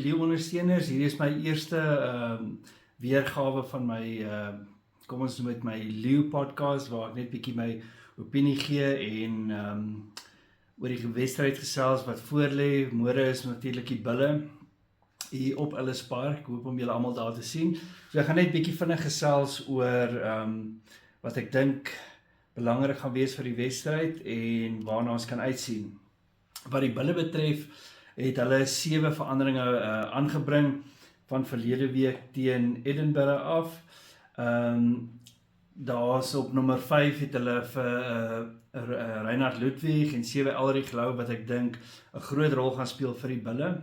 Leeu ondersteuners, hier is my eerste weergawe van my, kom ons noem dit my Leeu podcast, waar ek net bietjie my opinie gee en oor die wedstryd gesels wat voorlê. Môre is natuurlik die bulle hier op Ellis Park. Ek hoop om julle almal daar te sien. So ek gaan net bietjie vinnig gesels oor wat ek dink belangrik gaan wees vir die wedstryd en waarna ons kan uitsien. Wat die bulle betref, het hulle 7 veranderinge aangebring van verlede week teen Edinburgh af. Daar's op nommer 5 het hulle vir Reinhard Ludwig en 7 Elrich Louw wat ek dink 'n groot rol gaan speel vir die bulle.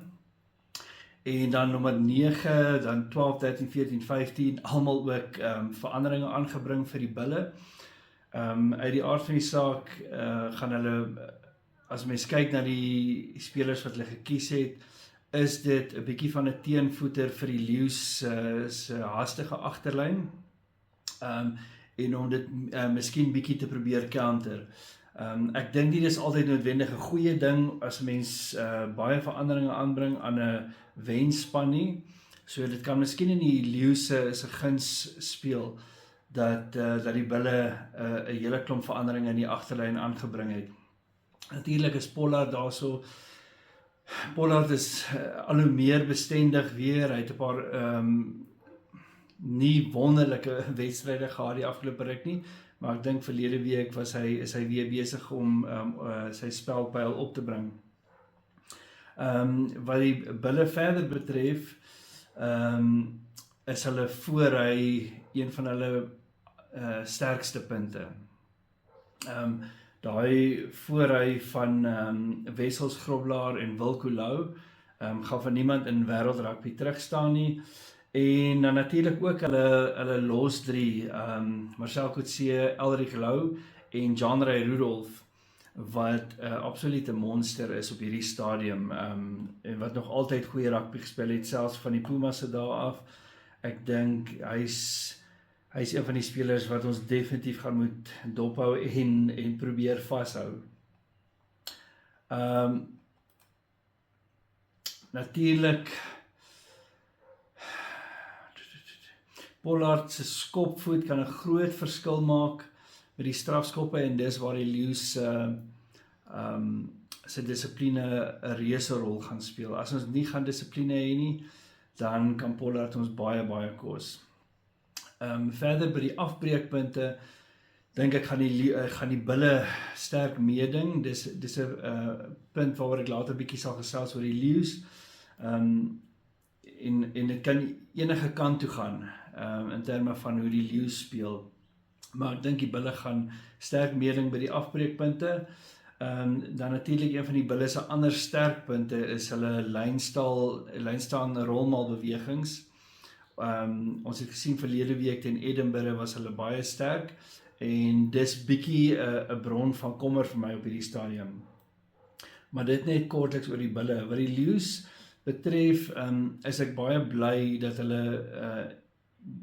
En dan nommer 9, dan 12, 13, 14, 15, almal ook veranderinge aangebring vir die bulle. Uit die aard van die saak gaan hulle, as mens kyk na die spelers wat hulle gekies het, is dit 'n bietjie van 'n teenvoeter vir die Leeu's se hastige agterlyn. En om dit miskien bietjie te probeer counter. Ek dink nie dis altyd noodwendig 'n goeie ding as mens baie veranderinge aanbring aan 'n wenspan nie. So dit kan miskien in die Leeu se guns speel dat die bulle 'n hele klomp veranderinge in die agterlyn aangebring het. Natuurlik is Pollard daarso. Pollard is al hoe meer bestendig weer. Hy het 'n paar nie wonderlike wedstryde gehad die afgelope ruk nie, maar ek dink verlede week is hy weer besig om sy spelpyl op te bring. Wat die bulle verder betref, is hulle voorhy een van hulle sterkste punte. Daai voorhy van Wessels Groblaar en Wilco Louw gaan van niemand in wêreldrugby terugstaan nie. En dan natuurlik ook hulle los 3, Marcel Coetzee, Elrich Louw en John Ray Rudolph, wat absolute monster is op hierdie stadium, en wat nog altyd goeie rugby gespeel het, selfs van die Pumas se dae af. Ek dink hy's een van die spelers wat ons definitief gaan moet dophou en probeer vashou. Natuurlik Pollard se skopvoet kan 'n groot verskil maak met die strafskoppe en dis waar die Leeu's se dissipline 'n reuse rol gaan speel. As ons nie gaan dissipline hê nie, dan kan Pollard ons baie kos. Verder by die afbreekpunte dink ek gaan die bulle sterk meeding. Dis 'n punt waaroor ek later bietjie sal gesels oor die Leeu's. En dit kan enige kant toe gaan in terme van hoe die Leeu's speel. Maar ek dink die bulle gaan sterk meeding by die afbreekpunte. Dan natuurlik een van die bulle se ander sterkpunte is hulle lynstaan rolmaalbewegings. Ons het gesien verlede week teen Edinburgh was hulle baie sterk en dis bietjie 'n bron van kommer vir my op hierdie stadium. Maar dit net kortliks oor die bulle. Wat die Leeu's betref, is ek baie bly dat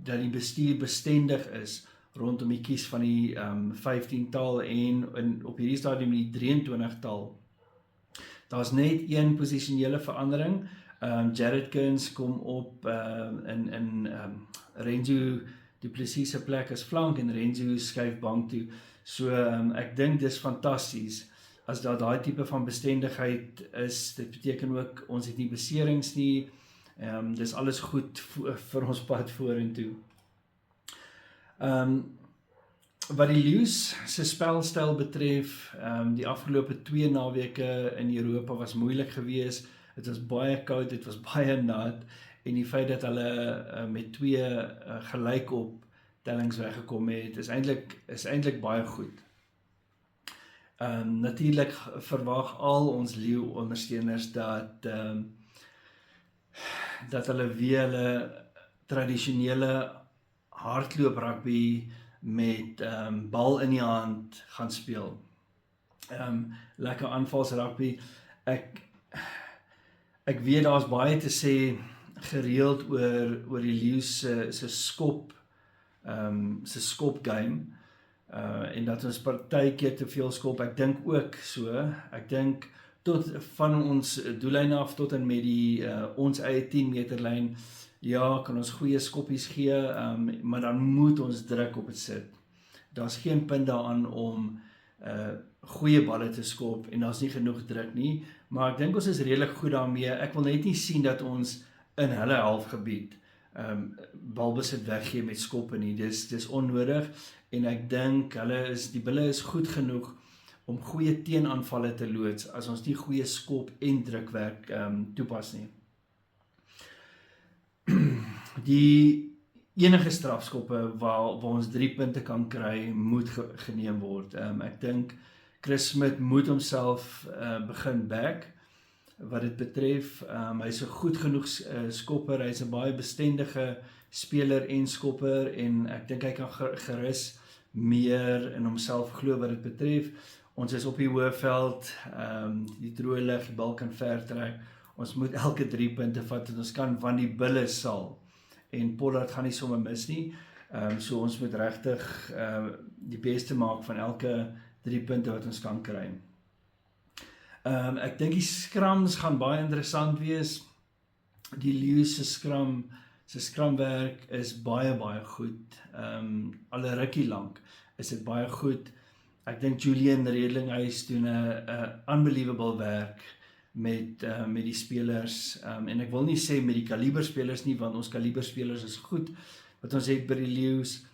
dat die bestuur bestendig is rondom die kies van die 15-tal en op hierdie stadium die 23-tal. Daar's net een posisionele verandering. Jared Kearns kom op in Renzo Du Plessis se plek as flank en Renzo skuif bank toe. So ek dink dis fantasties. As daar daai tipe van bestendigheid is, dit beteken ook ons het nie beserings nie. Dis alles goed vir ons pad vorentoe. Wat die Leeu's se spelstyl betref, die afgelope 2 naweke in Europa was moeilik geweest. Dit was baie koud, dit was baie nat en die feit dat hulle met 2 gelyk op tellings weggekom het, is eintlik baie goed. Natuurlik verwag al ons Leeu ondersteuners dat hulle weer hulle tradisionele hardloop rugby met bal in die hand gaan speel. Lekker aanvals rugby. Ek weet daar's baie te sê gereeld oor die Leeu's se skop game. En dat ons partykeer te veel skop. Ek dink ook so. Ek dink tot van ons doellyn af tot en met die ons eie 10 meter lyn, ja, kan ons goeie skoppies gee, maar dan moet ons druk op het sit. Daar's geen punt daaraan om goeie balle te skop en daar's nie genoeg druk nie, maar ek dink ons is redelik goed daarmee. Ek wil net nie sien dat ons in hulle halfgebied balbesit weggee met skoppe nie. Dis onnodig en ek dink die bulle is goed genoeg om goeie teenaanvalle te loods as ons nie goeie skop en drukwerk toepas nie. Die enige strafskoppe waar ons 3 punte kan kry, moet geneem word. Ek dink Chris Smith moet homself begin back wat dit betref. Hy's 'n goed genoeg skopper, hy's 'n baie bestendige speler en skopper en ek dink hy kan gerus meer in homself glo wat dit betref. Ons is op die hoëveld, die droë lig, die bal kan ver trek. Ons moet elke 3 punte vat en ons kan van die bulle sal. En Pollard gaan nie sommer mis nie. So ons moet regtig die beste maak van elke 3 punte wat ons kan kry. Ek dink die scrums gaan baie interessant wees. Die Lions se scrumwerk is baie goed. Al 'n rukkie lank is dit baie goed. Ek dink Julian Redlinghuis doen 'n unbelievable werk met die spelers, en ek wil nie sê met die kaliberspelers nie, want ons kaliberspelers is goed, wat ons het by die Lions,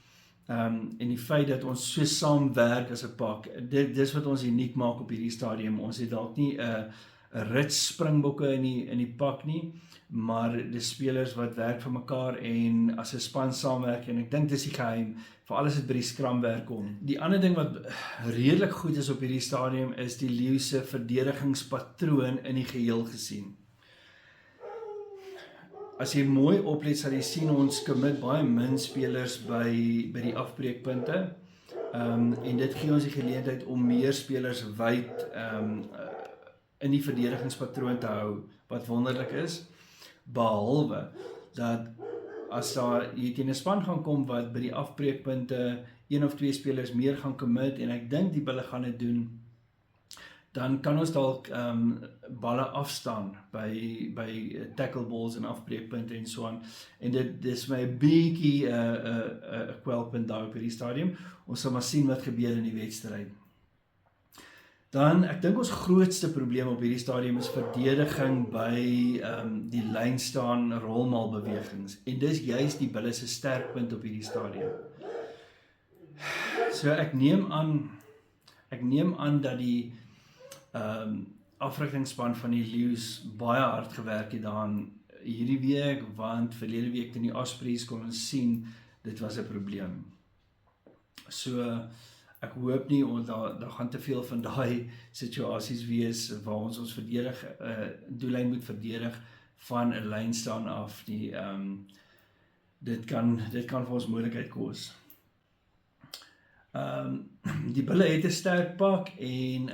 en die feit dat ons so saamwerk as 'n pak, dis wat ons uniek maak op hierdie stadium. Ons het dalk nie 'n rits springbokke in die pak nie, maar dis spelers wat werk vir mekaar en as 'n span saamwerk, en ek dink dis die geheim vir alles wat by die skramwerk kom. Die ander ding wat redelik goed is op hierdie stadium is die Lions se verdedigingspatroon in die geheel gesien. As jy mooi oplet, sal jy sien ons commit baie min spelers by die afbreekpunte, en dit gee ons die geleentheid om meer spelers wyd in die verdedigingspatroon te hou, wat wonderlik is, behalwe dat as jy teen 'n span gaan kom wat by die afbreekpunte 1 of 2 spelers meer gaan commit, en ek dink die bulle gaan dit doen, dan kan ons dalk balle afstaan by tackle balls en afbreekpunte en so aan. En dit is my 'n bietjie 'n kwelpunt daar op hierdie stadium. Ons sal maar sien wat gebeur in die wedstryd. Dan, ek dink ons grootste probleem op hierdie stadium is verdediging by die lyn staan rolmaalbewegings. En dis juist die bulle se sterkpunt op hierdie stadium. So ek neem aan dat die afrigtingspan van die Lions baie hard gewerk het daaraan hierdie week, want verlede week in die Ospreys kon ons sien dit was 'n probleem. So ek hoop nie daar gaan te veel van daai situasies wees waar ons doellyn moet verdedig van 'n lyn staan af. Dit kan vir ons moeilikheid kos. Die bulle het 'n sterk pak en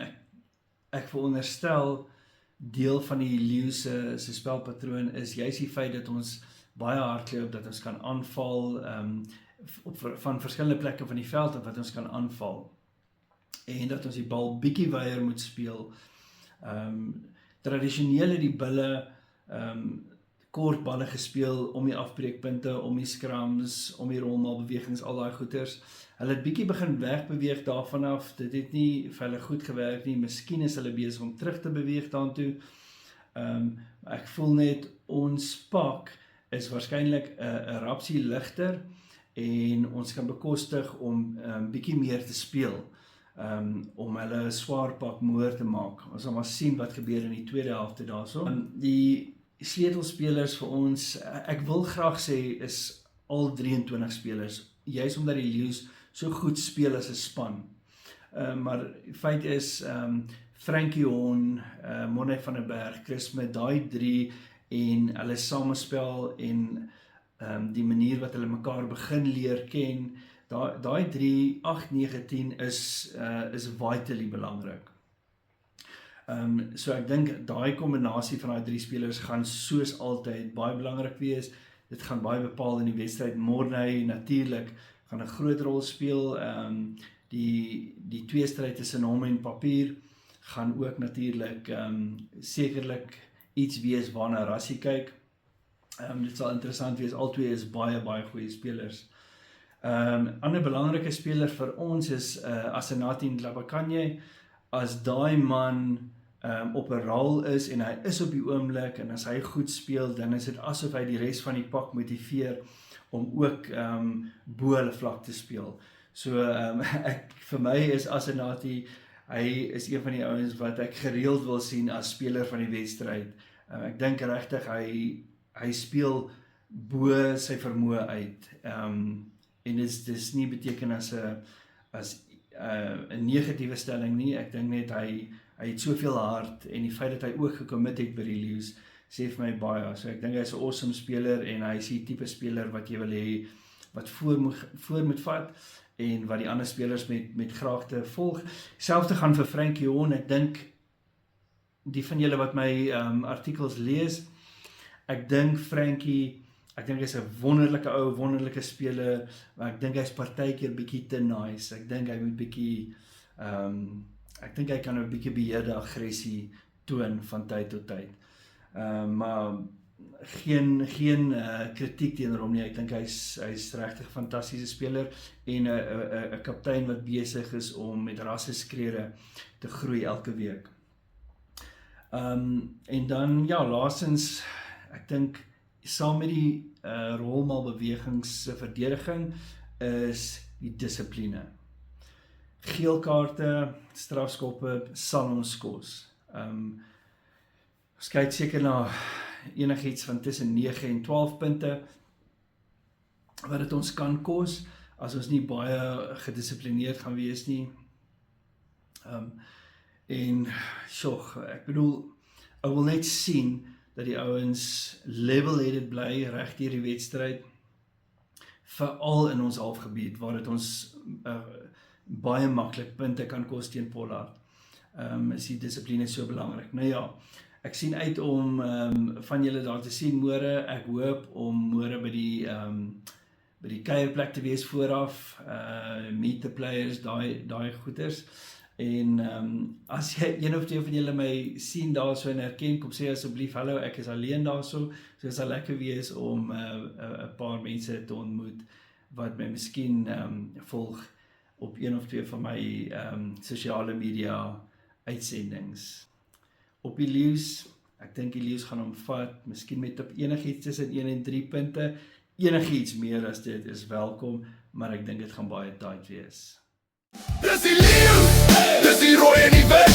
ek veronderstel deel van die Lions se spelpatroon is juist die feit dat ons baie hardloop, dat ons kan aanval van verskillende plekke van die veld wat ons kan aanval, en dat ons die bal bietjie weier moet speel. Tradisioneel het die bulle kort balle gespeel om die afbreekpunte, om die scrums, om die rolmaalbewegings, al daai goeters. Hulle het bietjie begin wegbeweeg daarvan af, dit het nie vir hulle goed gewerk nie, miskien is hulle besig om terug te beweeg daartoe. Ek voel net, ons pak is waarskynlik 'n rapsie ligter, en ons kan bekostig om bietjie meer te speel, om hulle swaar pak moer te maak. Ons sal maar sien wat gebeur in die tweede helfte daarso. Die sleutelspelers vir ons, ek wil graag sê, is al 23 spelers, juist omdat die Lions so goed speel as 'n span. Maar feit is, Frankie Horn, Monne van der Berg, Chris met daai 3 en hulle samespel en die manier wat hulle mekaar begin leer ken, daai 3, 8, 9, 10 is vitally belangrik. So ek dink daai kombinasie van daai 3 spelers gaan soos altyd baie belangrik wees. Dit gaan baie bepaal in die wedstryd. Mornay natuurlik gaan 'n groot rol speel. Die tweestryd tussen hom en Papier gaan ook natuurlik sekerlik iets wees waarna Rassie kyk. Dit sal interessant wees, albei is baie goeie spelers. Ander belangrike speler vir ons is Asenati Labakanye. As daai man op 'n rol is en hy is op die oomblik en as hy goed speel, dan is dit asof hy die res van die pak motiveer om ook bo hulle vlak te speel. So vir my is Asenati, hy is een van die ouens wat ek gereeld wil sien as speler van die wedstryd. Ek dink regtig hy speel bo sy vermoë uit. En dis nie beteken as 'n negatiewe stelling nie. Ek dink net hy het soveel hart en die feit dat hy ook gecommit het by die Lions sê vir my baie. So ek dink hy is 'n awesome speler en hy is die tipe speler wat jy wil hê wat voor moet vat en wat die ander spelers met graagte volg. Selfde gaan vir Frankie Horn. Ek dink die van julle wat my artikels lees, ek dink Frankie, ek dink hy's 'n wonderlike speler, maar ek dink hy's partykeer bietjie te nice. Ek dink hy moet bietjie ek dink hy kan 'n bietjie beheerde aggressie toon van tyd tot tyd. Maar geen kritiek teenoor hom nie. Ek dink hy's regtig 'n fantastiese speler en 'n kaptein wat besig is om met rasseskrede te groei elke week. En dan ja, laastens, ek dink saam met die rolmalbewegings se verdediging is die dissipline. Geelkaarte, strafskoppe sal ons kos. Ons kyk seker na enigiets van tussen 9 en 12 punte wat dit ons kan kos as ons nie baie gedissiplineerd gaan wees nie. En ek bedoel, ek wil net sien dat die ouens level-headed bly reg deur die wedstryd, veral in ons halfgebied waar dit ons baie maklik punte kan kos teen Pollard. Is die dissipline so belangrik. Nou ja, ek sien uit om van julle daar te sien môre. Ek hoop om môre by die kuierplek te wees vooraf, meet the players, daai goeders. En as jy een of twee van julle my sien daarso en herken, kom sê asseblief hallo, ek is alleen daarso. So dit sal lekker wees om 'n paar mense te ontmoet wat my miskien volg op een of twee van my sosiale media uitsendings. Op die Lions, ek dink die Lions gaan hom vat, miskien met op enigiets tussen 1 en 3 punte. Enigiets meer as dit is welkom, maar ek dink dit gaan baie tight wees. Dis die Lions, dis die rooi en die wit.